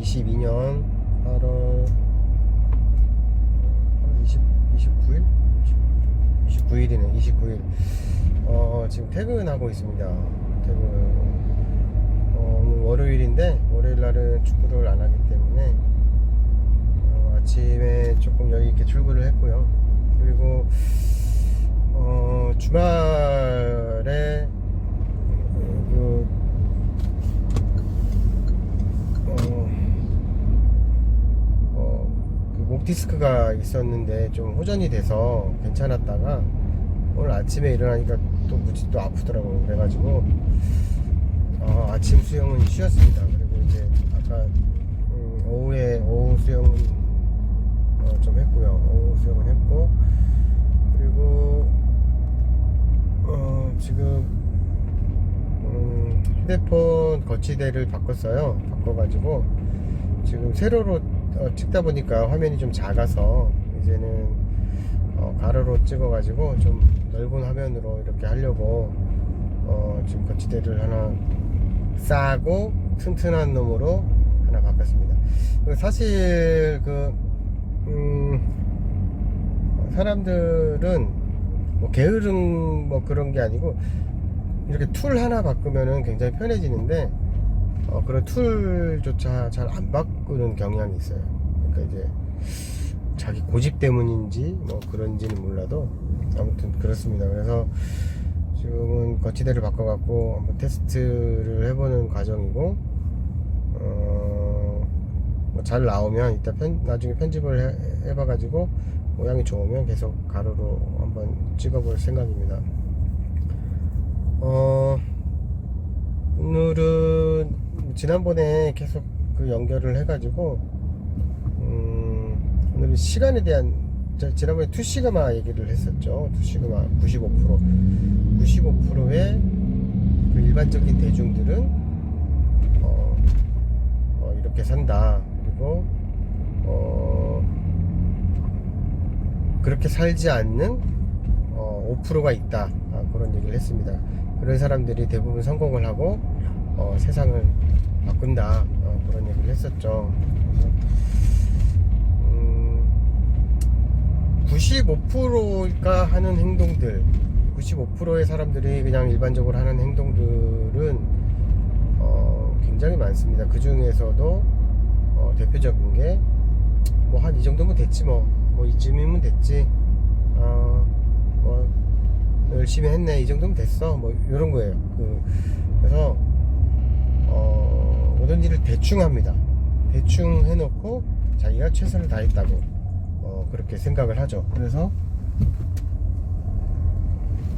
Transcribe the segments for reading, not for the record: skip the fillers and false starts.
2022년 8월 29일? 29일이네. 29일. 지금 퇴근하고 있습니다. 오늘 월요일인데, 월요일 날은 축구를 안 하기 때문에 아침에 조금 여유있게 출근을 했고요. 그리고 주말에 목 디스크가 있었는데 좀 호전이 돼서 괜찮았다가 오늘 아침에 일어나니까 또 무지 또 아프더라고요. 그래가지고 아침 수영은 쉬었습니다. 그리고 이제 아까 오후 수영은 좀 했고요. 오후 수영은 했고, 그리고 지금 휴대폰 거치대를 바꿔가지고 지금 세로로 찍다 보니까 화면이 좀 작아서 이제는 가로로 찍어가지고 좀 넓은 화면으로 이렇게 하려고 지금 거치대를 하나 싸고 튼튼한 놈으로 하나 바꿨습니다. 사실 사람들은 뭐 게으름 뭐 그런 게 아니고 이렇게 툴 하나 바꾸면은 굉장히 편해지는데 그런 툴조차 잘 안 바꾸는 경향이 있어요. 그러니까 이제 자기 고집 때문인지 뭐 그런지는 몰라도 아무튼 그렇습니다. 그래서 지금은 거치대를 바꿔갖고 한번 테스트를 해보는 과정이고, 잘 나오면 이따 나중에 편집을 해봐가지고 모양이 좋으면 계속 가로로 한번 찍어볼 생각입니다. 오늘은 지난번에 계속 그 연결을 해가지고 오늘은 시간에 대한, 지난번에 투시그마 얘기를 했었죠. 투시그마 95%의 그 일반적인 대중들은 이렇게 산다. 그리고 그렇게 살지 않는 5%가 있다. 그런 얘기를 했습니다. 그런 사람들이 대부분 성공을 하고 세상을 바꾼다. 그런 얘기를 했었죠. 그래서 95%가 하는 행동들, 95%의 사람들이 그냥 일반적으로 하는 행동들은 굉장히 많습니다. 그 중에서도 대표적인 게 뭐 한 이 정도면 됐지, 뭐 이쯤이면 됐지, 뭐 열심히 했네, 이 정도면 됐어, 뭐 이런 거예요. 그래서 모든 일을 대충 합니다. 대충 해놓고 자기가 최선을 다했다고 그렇게 생각을 하죠. 그래서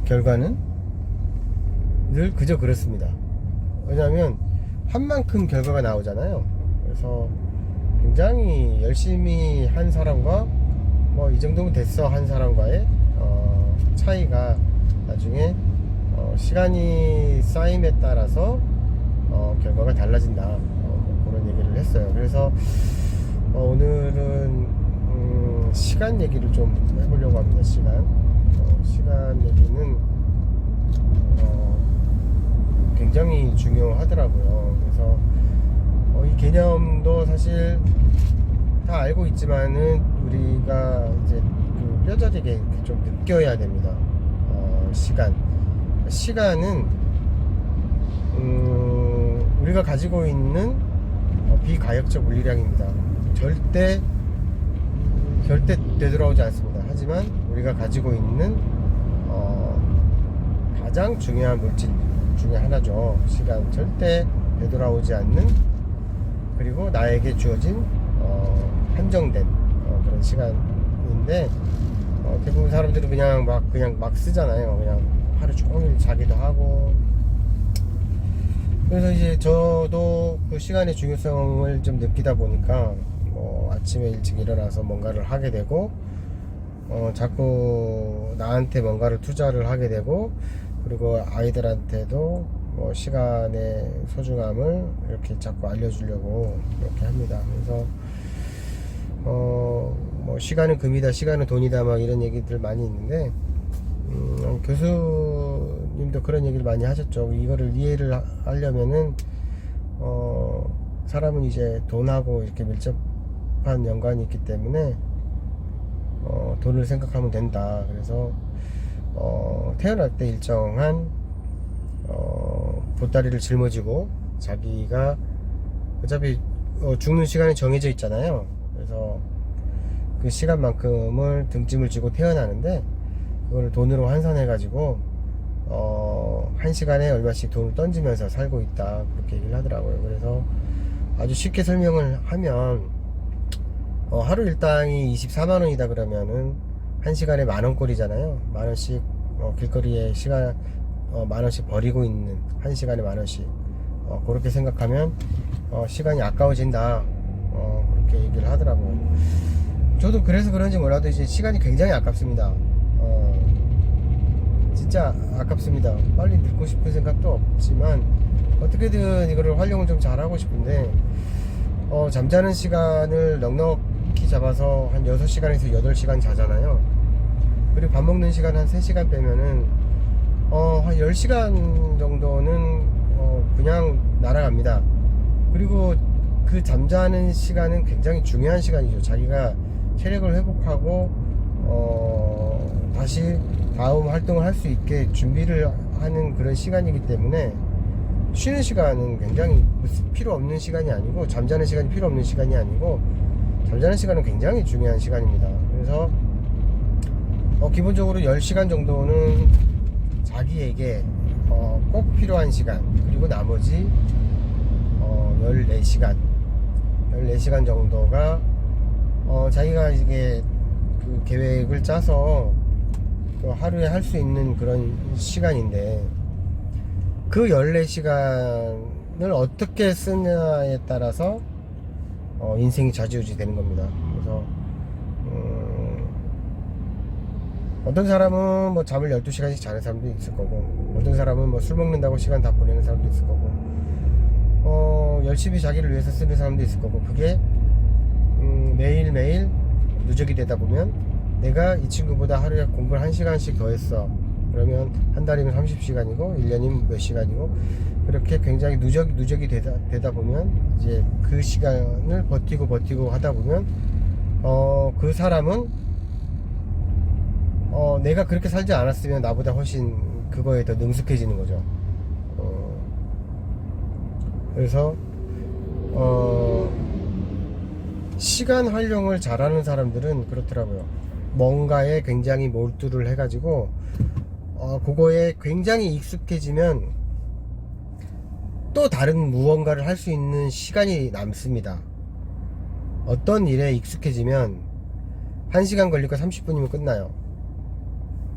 결과는 늘 그저 그렇습니다. 왜냐하면 한 만큼 결과가 나오잖아요. 그래서 굉장히 열심히 한 사람과 뭐 이 정도면 됐어 한 사람과의 차이가 나중에 시간이 쌓임에 따라서 결과가 달라진다. 그런 얘기를 했어요. 그래서 오늘은 시간 얘기를 좀 해보려고 합니다. 시간 얘기는 굉장히 중요하더라고요. 그래서 이 개념도 사실 다 알고 있지만은 우리가 이제 그 뼈저리게 좀 느껴야 됩니다. 시간은 우리가 가지고 있는 비가역적 물리량입니다. 절대 되돌아오지 않습니다. 하지만 우리가 가지고 있는 가장 중요한 물질 중에 하나죠. 시간, 절대 되돌아오지 않는, 그리고 나에게 주어진 한정된 그런 시간인데, 대부분 사람들은 그냥 막 쓰잖아요. 그냥 하루 종일 자기도 하고. 그래서 이제 저도 그 시간의 중요성을 좀 느끼다 보니까 아침에 일찍 일어나서 뭔가를 하게 되고, 자꾸 나한테 뭔가를 투자를 하게 되고, 그리고 아이들한테도 시간의 소중함을 이렇게 자꾸 알려주려고 이렇게 합니다. 그래서 시간은 금이다, 시간은 돈이다, 막 이런 얘기들 많이 있는데, 교수님도 그런 얘기를 많이 하셨죠. 이거를 이해를 하려면은 사람은 이제 돈하고 이렇게 밀접한 연관이 있기 때문에 돈을 생각하면 된다. 그래서 태어날 때 일정한 보따리를 짊어지고 자기가 어차피 죽는 시간이 정해져 있잖아요. 그래서 그 시간만큼을 등짐을 지고 태어나는데 그걸 돈으로 환산해 가지고 한 시간에 얼마씩 돈을 던지면서 살고 있다, 그렇게 얘기를 하더라고요. 그래서 아주 쉽게 설명을 하면 하루 일당이 24만 원이다 그러면은 한 시간에 만 원꼴이잖아요. 만 원씩 길거리에 시간 만 원씩 버리고 있는, 한 시간에 만 원씩 그렇게 생각하면 시간이 아까워진다, 그렇게 얘기를 하더라고요. 저도 그래서 그런지 몰라도 이제 시간이 굉장히 아깝습니다. 진짜 아깝습니다. 빨리 늙고 싶은 생각도 없지만 어떻게든 이거를 활용을 좀 잘하고 싶은데 잠자는 시간을 넉넉히 잡아서 한 6시간에서 8시간 자잖아요. 그리고 밥 먹는 시간 한 3시간 빼면은 한 10시간 정도는 그냥 날아갑니다. 그리고 그 잠자는 시간은 굉장히 중요한 시간이죠. 자기가 체력을 회복하고 다시 다음 활동을 할 수 있게 준비를 하는 그런 시간이기 때문에 쉬는 시간은 굉장히 필요 없는 시간이 아니고, 잠자는 시간이 필요 없는 시간이 아니고, 잠자는 시간은 굉장히 중요한 시간입니다. 그래서 기본적으로 10시간 정도는 자기에게 꼭 필요한 시간, 그리고 나머지 14시간 정도가 자기가 이게 그 계획을 짜서 그 하루에 할 수 있는 그런 시간인데, 그 14시간을 어떻게 쓰냐에 따라서 인생이 좌지우지 되는 겁니다. 그래서 어떤 사람은 뭐 잠을 12시간씩 자는 사람도 있을 거고, 어떤 사람은 뭐 술 먹는다고 시간 다 보내는 사람도 있을 거고, 열심히 자기를 위해서 쓰는 사람도 있을 거고, 그게 매일매일 누적이 되다 보면 내가 이 친구보다 하루에 공부를 1시간씩 더 했어. 그러면 한 달이면 30시간이고 1년이면 몇 시간이고, 그렇게 굉장히 누적이 되다 보면 이제 그 시간을 버티고 하다 보면 그 사람은 내가 그렇게 살지 않았으면 나보다 훨씬 그거에 더 능숙해지는 거죠. 그래서 시간 활용을 잘하는 사람들은 그렇더라고요. 뭔가에 굉장히 몰두를 해가지고 그거에 굉장히 익숙해지면 또 다른 무언가를 할 수 있는 시간이 남습니다. 어떤 일에 익숙해지면 1시간 걸리고 30분이면 끝나요.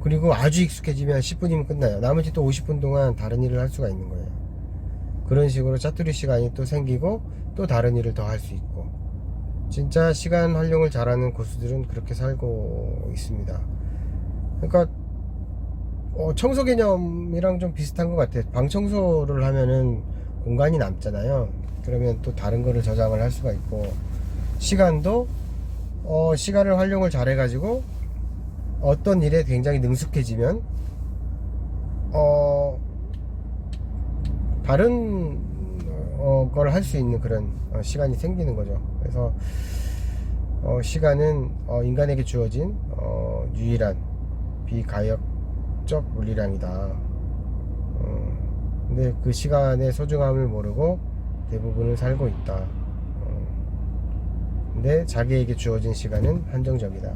그리고 아주 익숙해지면 10분이면 끝나요. 나머지 또 50분 동안 다른 일을 할 수가 있는 거예요. 그런 식으로 짜투리 시간이 또 생기고 또 다른 일을 더 할 수 있고, 진짜 시간 활용을 잘하는 고수들은 그렇게 살고 있습니다. 그러니까 청소 개념이랑 좀 비슷한 것 같아요. 방 청소를 하면은 공간이 남잖아요. 그러면 또 다른 거를 저장을 할 수가 있고, 시간도 시간을 활용을 잘 해가지고 어떤 일에 굉장히 능숙해지면 다른 걸 할 수 있는 그런 시간이 생기는 거죠. 그래서 시간은 인간에게 주어진 유일한 비가역적 물리량이다. 근데 그 시간의 소중함을 모르고 대부분을 살고 있다. 근데 자기에게 주어진 시간은 한정적이다.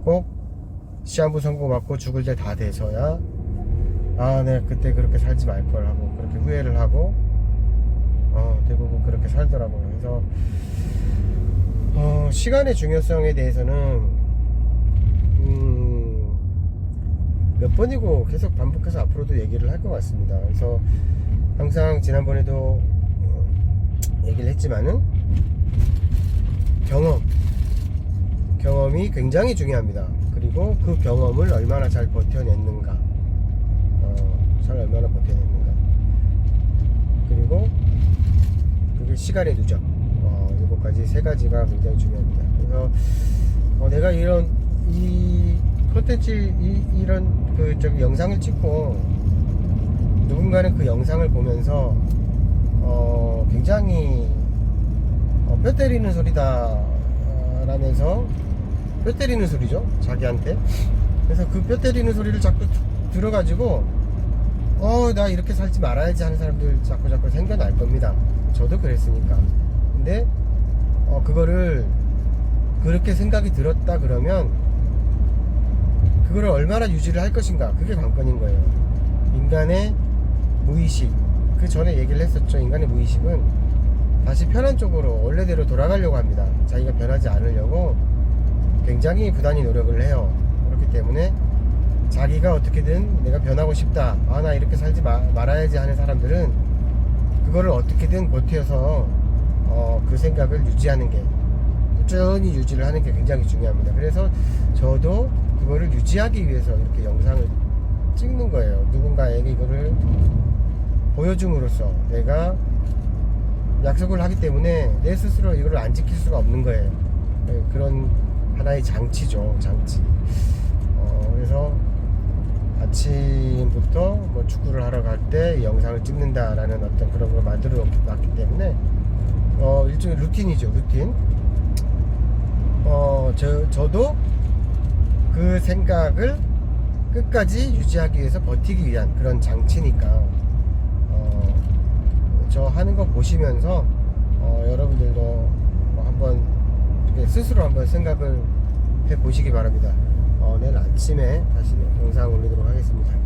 꼭 시한부 선고 받고 죽을 때 다 돼서야 내가 그때 그렇게 살지 말걸 하고 그렇게 후회를 하고 대부분 그렇게 살더라고요. 그래서 시간의 중요성에 대해서는 몇 번이고 계속 반복해서 앞으로도 얘기를 할 것 같습니다. 그래서 항상 지난번에도 얘기를 했지만은 경험이 굉장히 중요합니다. 그리고 그 경험을 얼마나 잘 버텨냈는가, 얼마나 버텨냈는가, 그리고 그게 시간의 누적, 이것까지 세 가지가 굉장히 중요합니다. 그래서 내가 이 콘텐츠 이런 영상을 찍고 누군가는 그 영상을 보면서 굉장히 뼈 때리는 소리다 라면서, 뼈 때리는 소리죠 자기한테. 그래서 그 뼈 때리는 소리를 자꾸 들어가지고 나 이렇게 살지 말아야지 하는 사람들 자꾸 생겨날 겁니다. 저도 그랬으니까. 근데 그거를 그렇게 생각이 들었다 그러면 그거를 얼마나 유지를 할 것인가, 그게 관건인 거예요. 인간의 무의식, 그 전에 얘기를 했었죠. 인간의 무의식은 다시 편한 쪽으로 원래대로 돌아가려고 합니다. 자기가 변하지 않으려고 굉장히 부단히 노력을 해요. 그렇기 때문에 자기가 어떻게든 내가 변하고 싶다, 나 이렇게 살지 말아야지 하는 사람들은 그거를 어떻게든 버텨서 그 생각을 유지하는 게, 꾸준히 유지를 하는 게 굉장히 중요합니다. 그래서 저도 그거를 유지하기 위해서 이렇게 영상을 찍는 거예요. 누군가에게 이거를 보여줌으로써 내가 약속을 하기 때문에 내 스스로 이거를 안 지킬 수가 없는 거예요. 그런 하나의 장치죠, 장치. 그래서 아침부터 뭐 축구를 하러 갈 때 이 영상을 찍는다라는 어떤 그런 걸 만들어 놨기 때문에 일종의 루틴이죠, 루틴. 저도 그 생각을 끝까지 유지하기 위해서 버티기 위한 그런 장치니까 저 하는 거 보시면서 여러분들도 뭐 한번 이렇게 스스로 한번 생각을 해 보시기 바랍니다. 내일 아침에 다시 영상 올리도록 하겠습니다.